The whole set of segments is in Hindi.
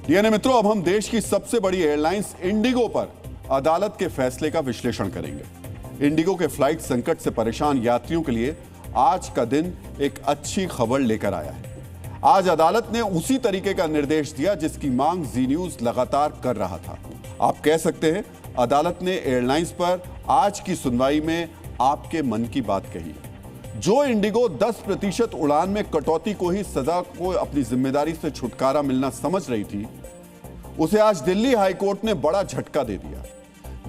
डीएनए मित्रों, अब हम देश की सबसे बड़ी एयरलाइंस इंडिगो पर अदालत के फैसले का विश्लेषण करेंगे। इंडिगो के फ्लाइट संकट से परेशान यात्रियों के लिए आज का दिन एक अच्छी खबर लेकर आया है। आज अदालत ने उसी तरीके का निर्देश दिया जिसकी मांग जी न्यूज लगातार कर रहा था। आप कह सकते हैं अदालत ने एयरलाइंस पर आज की सुनवाई में आपके मन की बात कही। जो इंडिगो 10% उड़ान में कटौती को ही सजा को अपनी जिम्मेदारी से छुटकारा मिलना समझ रही थी, उसे आज दिल्ली हाईकोर्ट ने बड़ा झटका दे दिया।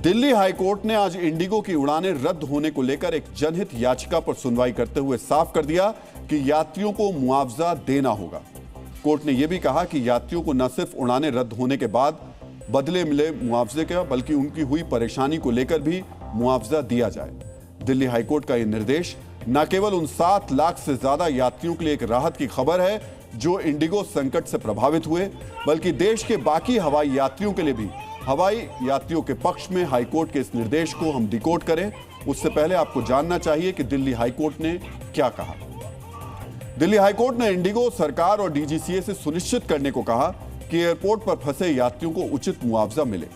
दिल्ली हाईकोर्ट ने आज इंडिगो की उड़ानें रद्द होने को लेकर एक जनहित याचिका पर सुनवाई करते हुए साफ कर दिया कि यात्रियों को मुआवजा देना होगा। कोर्ट ने यह भी कहा कि यात्रियों को न सिर्फ उड़ानें रद्द होने के बाद बदले मिले मुआवजे का, बल्कि उनकी हुई परेशानी को लेकर भी मुआवजा दिया जाए। दिल्ली हाईकोर्ट का यह निर्देश न केवल उन 7 लाख से ज्यादा यात्रियों के लिए एक राहत की खबर है जो इंडिगो संकट से प्रभावित हुए, बल्कि देश के बाकी हवाई यात्रियों के लिए भी। हवाई यात्रियों के पक्ष में हाईकोर्ट के इस निर्देश को हम डिकोड करें, उससे पहले आपको जानना चाहिए कि दिल्ली हाईकोर्ट ने क्या कहा। दिल्ली हाईकोर्ट ने इंडिगो, सरकार और डीजीसीए से सुनिश्चित करने को कहा कि एयरपोर्ट पर फंसे यात्रियों को उचित मुआवजा मिले।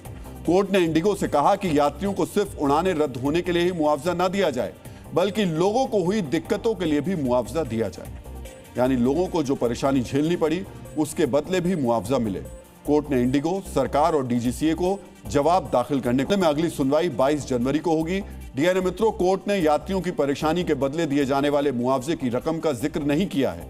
कोर्ट ने इंडिगो से कहा कि यात्रियों को सिर्फ उड़ानें रद्द होने के लिए ही मुआवजा न दिया जाए, बल्कि लोगों को हुई दिक्कतों के लिए भी मुआवजा दिया जाए। यानी लोगों को जो परेशानी झेलनी पड़ी उसके बदले भी मुआवजा मिले। कोर्ट ने इंडिगो, सरकार और डीजीसीए को जवाब दाखिल करने में अगली सुनवाई 22 जनवरी को होगी। डीएनए मित्रों, कोर्ट ने यात्रियों की परेशानी के बदले दिए जाने वाले मुआवजे की रकम का जिक्र नहीं किया है,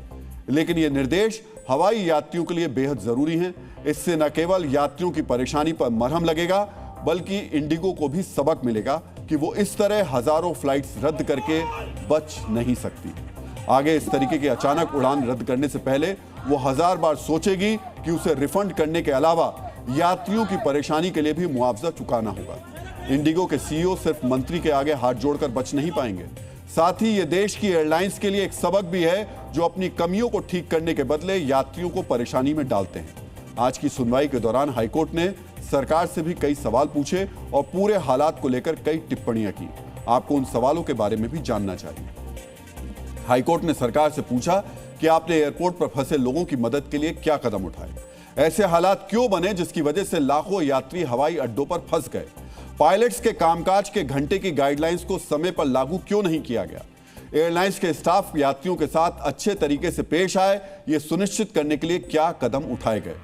लेकिन यह निर्देश हवाई यात्रियों के लिए बेहद जरूरी है। इससे न केवल यात्रियों की परेशानी पर मरहम लगेगा, बल्कि इंडिगो को भी सबक मिलेगा कि वो इस तरह हजारों फ्लाइट्स रद्द करके बच नहीं सकती। आगे इस तरीके की अचानक उड़ान रद्द करने से पहले वो 1000 बार सोचेगी कि उसे रिफंड करने के अलावा यात्रियों की परेशानी के लिए भी मुआवजा चुकाना होगा। इंडिगो के सीईओ सिर्फ मंत्री के आगे हाथ जोड़कर बच नहीं पाएंगे, साथ ही ये देश की एयरलाइंस के लिए एक सबक भी है जो अपनी कमियों को ठीक करने के बदले यात्रियों को परेशानी में डालते हैं। आज की सुनवाई के दौरान हाईकोर्ट ने सरकार से भी कई सवाल पूछे और पूरे हालात को लेकर कई टिप्पणियां की। आपको उन सवालों के बारे में भी जानना चाहिए। हाईकोर्ट ने सरकार से पूछा कि आपने एयरपोर्ट पर फंसे लोगों की मदद के लिए क्या कदम उठाए। ऐसे हालात क्यों बने जिसकी वजह से लाखों यात्री हवाई अड्डों पर फंस गए। पायलट्स के कामकाज के घंटे की गाइडलाइंस को समय पर लागू क्यों नहीं किया गया। एयरलाइंस के स्टाफ यात्रियों के साथ अच्छे तरीके से पेश आए, यह सुनिश्चित करने के लिए क्या कदम उठाए गए।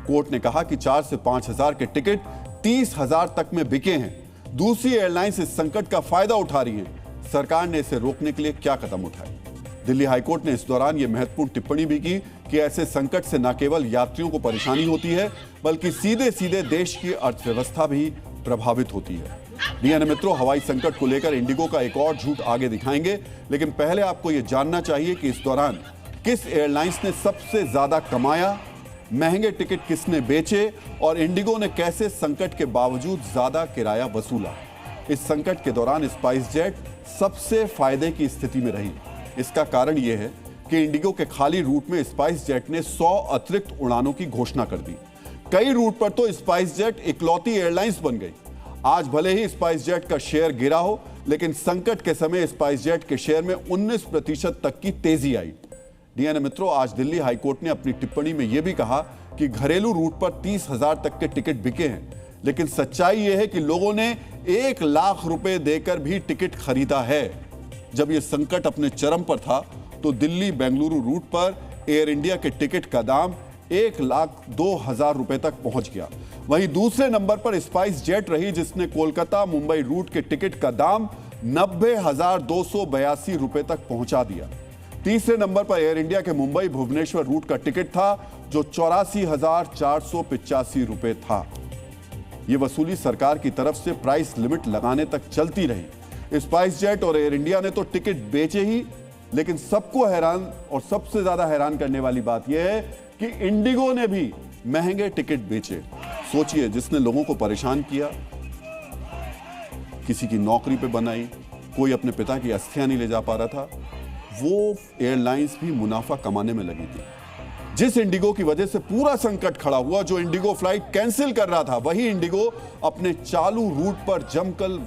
कोर्ट ने कहा कि 4 से 5 हजार के टिकट 30,000 तक में बिके हैं। दूसरी एयरलाइंस इस संकट का फायदा उठा रही है। सरकार ने इसे रोकने के लिए क्या कदम उठाए। दिल्ली हाईकोर्ट ने इस दौरान यह महत्वपूर्ण टिप्पणी भी की कि ऐसे संकट से न केवल यात्रियों को परेशानी होती है, बल्कि सीधे सीधे देश की अर्थव्यवस्था भी प्रभावित होती है। डीएनए मित्रों, हवाई संकट को लेकर इंडिगो का एक और झूठ आगे दिखाएंगे, लेकिन पहले आपको यह जानना चाहिए कि इस दौरान किस एयरलाइंस ने सबसे ज्यादा कमाया, महंगे टिकट किसने बेचे और इंडिगो ने कैसे संकट के बावजूद ज्यादा किराया वसूला। इस संकट के दौरान स्पाइस जेट सबसे फायदे की स्थिति में रही। इसका कारण यह है कि इंडिगो के खाली रूट में स्पाइस जेट ने 100 अतिरिक्त उड़ानों की घोषणा कर दी। कई रूट पर तो स्पाइस जेट इकलौती एयरलाइंस बन गई। आज भले ही स्पाइस जेट का शेयर गिरा हो, लेकिन संकट के समय स्पाइस जेट के शेयर में 19% तक की तेजी आई। डीएनए मित्रों, आज दिल्ली हाईकोर्ट ने अपनी टिप्पणी में यह भी कहा कि घरेलू रूट पर 30,000 तक के टिकट बिके हैं, लेकिन सच्चाई यह है कि लोगों ने 1 लाख रुपए देकर भी टिकट खरीदा है। जब यह संकट अपने चरम पर था तो दिल्ली बेंगलुरु रूट पर एयर इंडिया के टिकट का दाम 1,02,000 रुपए तक पहुंच गया। वहीं दूसरे नंबर पर स्पाइस जेट रही, जिसने कोलकाता मुंबई रूट के टिकट का दाम 90,282 रुपए तक पहुंचा दिया। तीसरे नंबर पर एयर इंडिया के मुंबई भुवनेश्वर रूट का टिकट था जो 84,485 रुपए था। यह वसूली सरकार की तरफ से प्राइस लिमिट लगाने तक चलती रही। स्पाइस जेट और एयर इंडिया ने तो टिकट बेचे ही, लेकिन सबको हैरान और सबसे ज्यादा हैरान करने वाली बात यह है कि इंडिगो ने भी महंगे टिकट बेचे। सोचिए, जिसने लोगों को परेशान किया, किसी की नौकरी पे बनाई, कोई अपने पिता की अस्थियां नहीं ले जा पा रहा था, वो एयरलाइंस भी मुनाफा कमाने में लगी थी। जिस इंडिगो की वजह से पूरा संकट खड़ा हुआ, जो इंडिगो फ्लाइट कैंसिल कर रहा था, वही इंडिगो अपने चालू रूट पर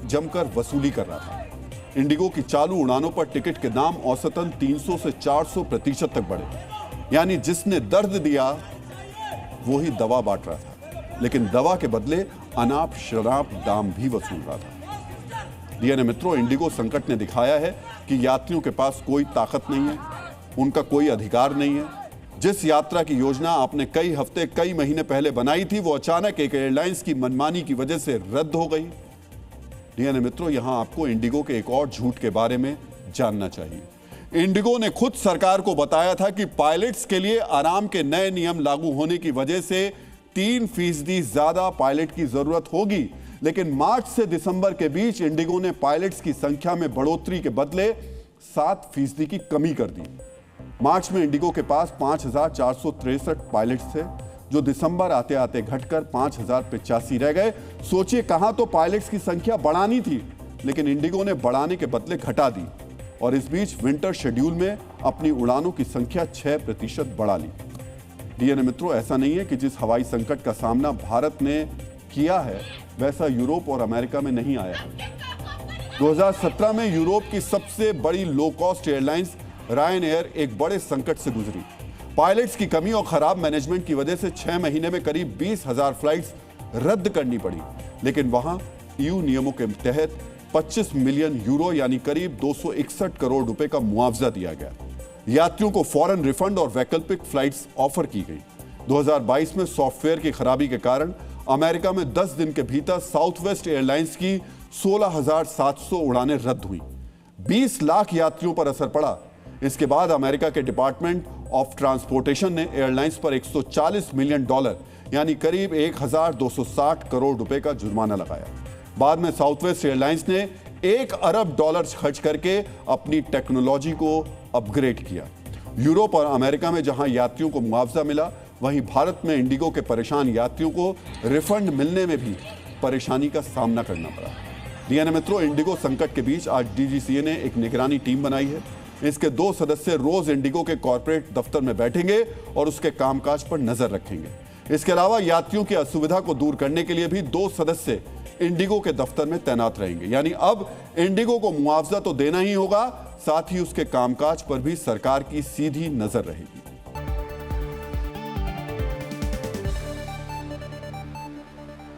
जमकर वसूली कर रहा था। इंडिगो की चालू उड़ानों पर टिकट के दाम औसतन 300 से 400% तक बढ़े। यानी जिसने दर्द दिया वो ही दवा बांट रहा था, लेकिन दवा के बदले अनाप शनाप दाम भी वसूल रहा था। डीएनए मित्रों, इंडिगो संकट ने दिखाया है कि यात्रियों के पास कोई ताकत नहीं है, उनका कोई अधिकार नहीं है। जिस यात्रा की योजना आपने कई हफ्ते कई महीने पहले बनाई थी, वो अचानक एक एयरलाइंस की मनमानी की वजह से रद्द हो गई। डीएनए मित्रों, यहां आपको इंडिगो के एक और झूठ के बारे में जानना चाहिए। इंडिगो ने खुद सरकार को बताया था कि पायलट्स के लिए आराम के नए नियम लागू होने की वजह से 3% ज्यादा पायलट की जरूरत होगी, लेकिन मार्च से दिसंबर के बीच इंडिगो ने पायलट्स की संख्या में बढ़ोतरी के बदले 7% की कमी कर दी। मार्च में इंडिगो के पास 5,463 पायलट्स थे, जो दिसंबर आते आते घटकर 5,085 रह गए। सोचिए, कहां तो पायलट्स की संख्या बढ़ानी थी, लेकिन इंडिगो ने बढ़ाने के बदले घटा दी और इस बीच विंटर शेड्यूल में अपनी उड़ानों की संख्या 6% बढ़ा ली। डीएनए मित्रों, ऐसा नहीं है कि जिस हवाई संकट का सामना भारत ने किया है वैसा यूरोप और अमेरिका में नहीं आया है। 2017 में यूरोप की सबसे बड़ी low cost airlines Ryan air एक बड़े संकट से गुजरी। पायलट्स की कमी और खराब मैनेजमेंट की वजह से 6 महीने में करीब 20,000 फ्लाइट्स रद्द करनी पड़ी, लेकिन वहां ईयू नियमों के तहत 25 मिलियन यूरो यानी करीब 261 करोड़ रुपए का मुआवजा दिया गया। यात्रियों को फौरन रिफंड और वैकल्पिक फ्लाइट्स ऑफर की गई। 2022 में सॉफ्टवेयर की खराबी के कारण अमेरिका में 10 दिन के भीतर साउथवेस्ट एयरलाइंस की 16,700 उड़ानें रद्द हुई। 20 लाख यात्रियों पर असर पड़ा। इसके बाद अमेरिका के डिपार्टमेंट ऑफ ट्रांसपोर्टेशन ने एयरलाइंस पर $140 मिलियन यानी करीब 1,260 करोड़ रुपए का जुर्माना लगाया। बाद में साउथवेस्ट एयरलाइंस ने $1 अरब खर्च करके अपनी टेक्नोलॉजी को अपग्रेड किया। यूरोप और अमेरिका में जहां यात्रियों को मुआवजा मिला, वहीं भारत में इंडिगो के परेशान यात्रियों को रिफंड मिलने में भी परेशानी का सामना करना पड़ा। डीएनए मित्रों, इंडिगो संकट के बीच आज डीजीसीए ने एक निगरानी टीम बनाई है। इसके 2 सदस्य रोज इंडिगो के कॉर्पोरेट दफ्तर में बैठेंगे और उसके कामकाज पर नजर रखेंगे। इसके अलावा यात्रियों की असुविधा को दूर करने के लिए भी 2 सदस्य इंडिगो के दफ्तर में तैनात रहेंगे। यानी अब इंडिगो को मुआवजा तो देना ही होगा, साथ ही उसके कामकाज पर भी सरकार की सीधी नजर रहेगी।